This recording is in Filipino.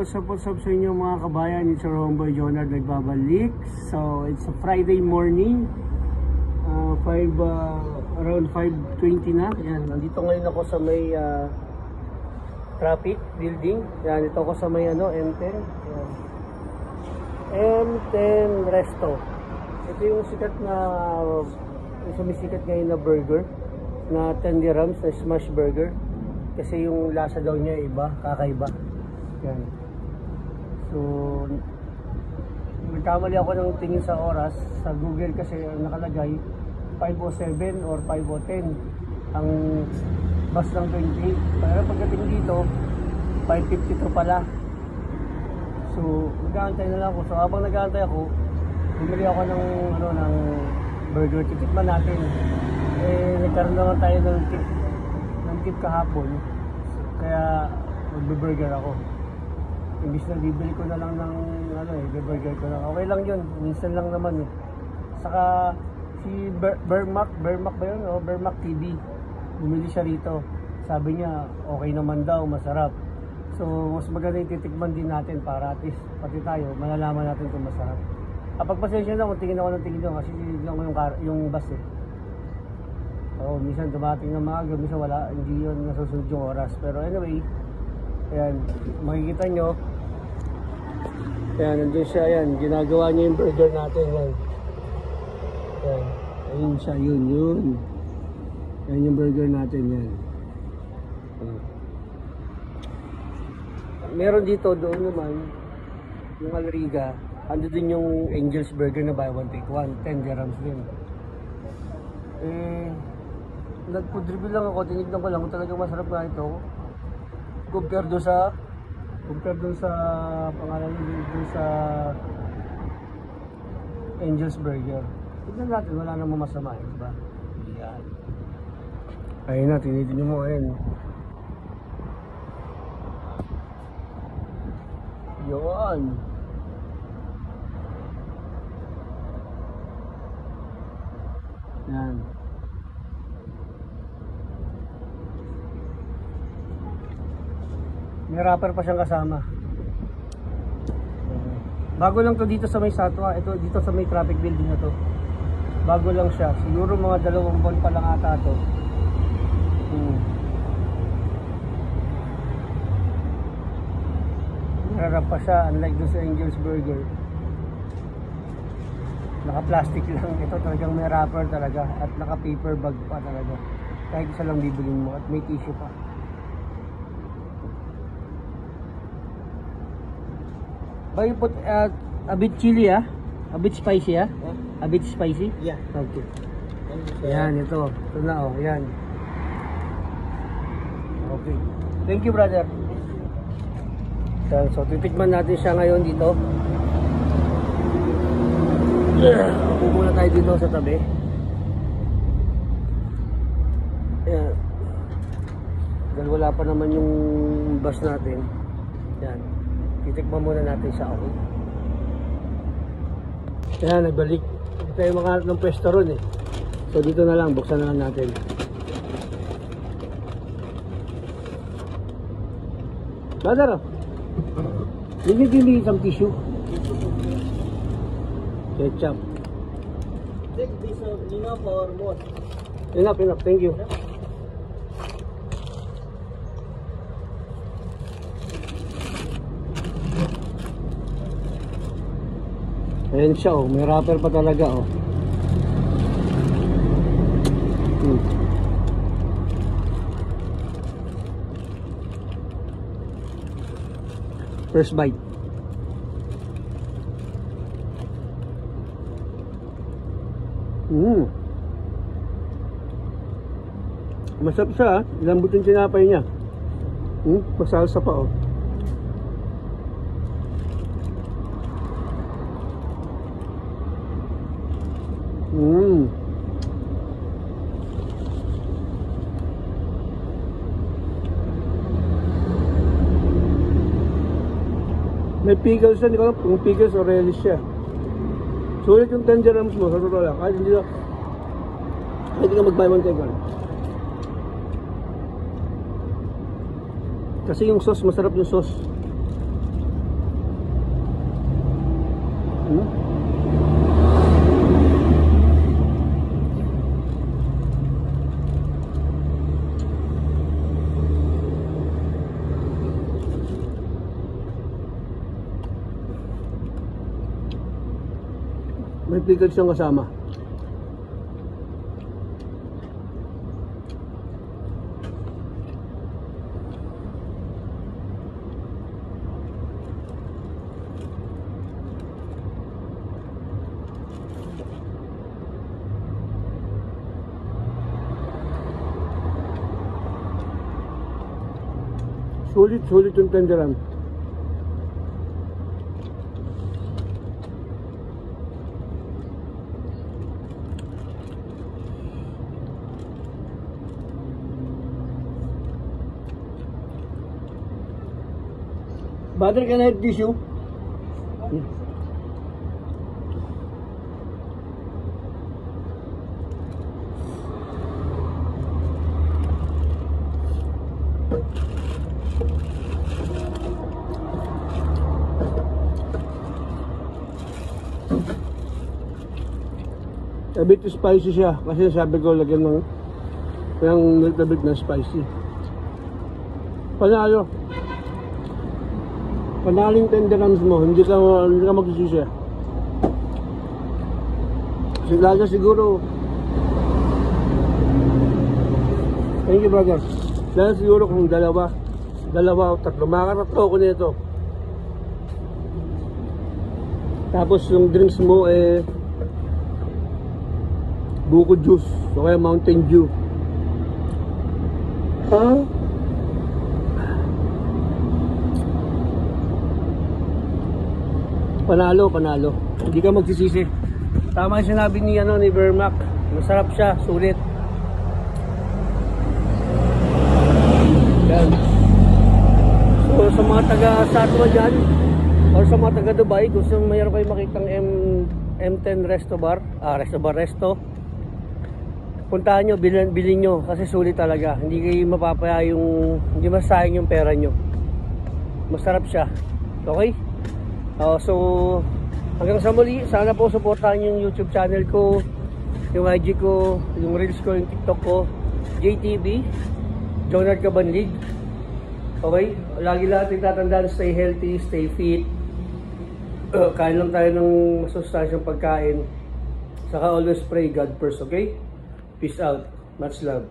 what's up sa inyo mga kabayan? It's your homeboy Jonard nagbabalik. So, it's a Friday morning. Around 5:20 na. Yan, nandito ngayon ako sa may traffic building. Yan, ito ako sa may M10. Yan. M10 Resto. Ito yung sikat na sumisikat ngayon na burger na 10 dirhams na smash burger. Kasi yung lasa daw niya iba, kakaiba. Yan. So, nagkamali ako ng tingin sa oras. Sa Google kasi nakalagay 5:07 or 5:10 ang bus ng 28. Pero pagdating dito, 5:52 pala. So, nag-aantay na lang ako. So, habang nag-aantay ako, bumili ako ng burger. Titikman natin. Nagkaroon naman tayo ng tip kahapon. Kaya, magbe-burger ako. Imbis na bibili ko na lang ng burger ko lang. Okay lang yun. Minsan lang naman eh. Saka, si Bermac ba yun? O, Bermac TV. Bumili siya rito. Sabi niya, okay naman daw, masarap. So, mas maganda yung titikman din natin para at least pati tayo, malalaman natin kung masarap. Pagpasensya na kung tingin ako ng tingin doon kasi tingnan ko yung bus eh. Oo, minsan dumating ng maaga, minsan wala, hindi yun nasusunod yung oras. Pero anyway, ayan, makikita nyo. Ayan, nandun siya, ayan, ginagawa niya yung burger natin, ayan. Ayan, ayun siya, yun. Ayan yung burger natin, yan. Meron dito, doon naman, yung Alriga, ando din yung Angel's Burger na buy one take one, 10 dirhams din. Nag-food review lang ako, tinignan ko lang kung talagang masarap na ito. Compare doon sa pangalan doon sa Angel's Burger. Tignan natin, wala namang masama, diba? Yan. Ayun na, tinitin mo ngayon. Yun. Yan. May wrapper pa siyang kasama. Bago lang to dito sa may Satwa. Ito dito sa may traffic building na to. Bago lang siya. Siguro mga 2 buwan pa lang ata to. Nararap pa siya. Unlike doon sa Angel's Burger. Naka-plastic lang. Ito talagang may wrapper talaga. At naka-paper bag pa talaga. Kahit isa lang bibilin mo. At may tissue pa. But you put a bit chili a bit spicy a bit spicy? Yeah. Okay. Ayan, ito na oh, ayan. Okay. Thank you brother. So titikman natin siya ngayon dito. Upo muna tayo dito sa tabi. Ayan. Dahil wala pa naman yung bus natin. Ayan. Titikman muna natin siya, okay? Kaya nagbalik. Hindi tayo makahanap ng pwesto ron eh. So dito na lang, buksan na lang natin. Brother, will you give me some tissue? Ketchup. Take this enough or more? Enough, thank you. Ayan siya oh, may wrapper pa talaga oh. First bite. Masarap siya, lambot yung tinapay niya. Masalsa pa oh. May pickles siya, hindi ko alam kung pickles o relish siya. Sulit yung 10 dirhams mo, sa totoo lang. Kahit hindi ka mag-buy one take one. Kasi yung sauce, masarap yung sauce. Hmm? May pickles siyang kasama. Sulit yung tenderan. Brother, can I have tissue? A bit spicy siya kasi sabi ko lagyan ng little bit na spicy. Panalo yung tenderans mo, hindi ka magsisisi. Lalo siguro, thank you brother, lalo siguro kung dalawa o tatlo, makaratlo ko nito. Tapos yung drinks mo buko juice o kaya Mountain Dew. Panalo. Hindi ka magsisisi. Tama yung sinabi ni Vermac. Masarap siya, sulit. Yan. So sa mga taga Satwa dyan, or sa mga taga Dubai, gusto mayroon kayo makitang M10 Resto Bar, Resto. Puntahan nyo, bilhin nyo kasi sulit talaga. Hindi kayo mapapaya hindi masayang yung pera nyo. Masarap siya. Okay? So hanggang sa muli, sana po supportahan yung YouTube channel ko, yung IG ko, yung Reels ko, yung TikTok ko, JTB, Jonard Cabanlig. Okay? Lagi natin tatandaan, stay healthy, stay fit. Kain lang tayo ng masustansyang pagkain. Saka always pray God first, okay? Peace out. Much love.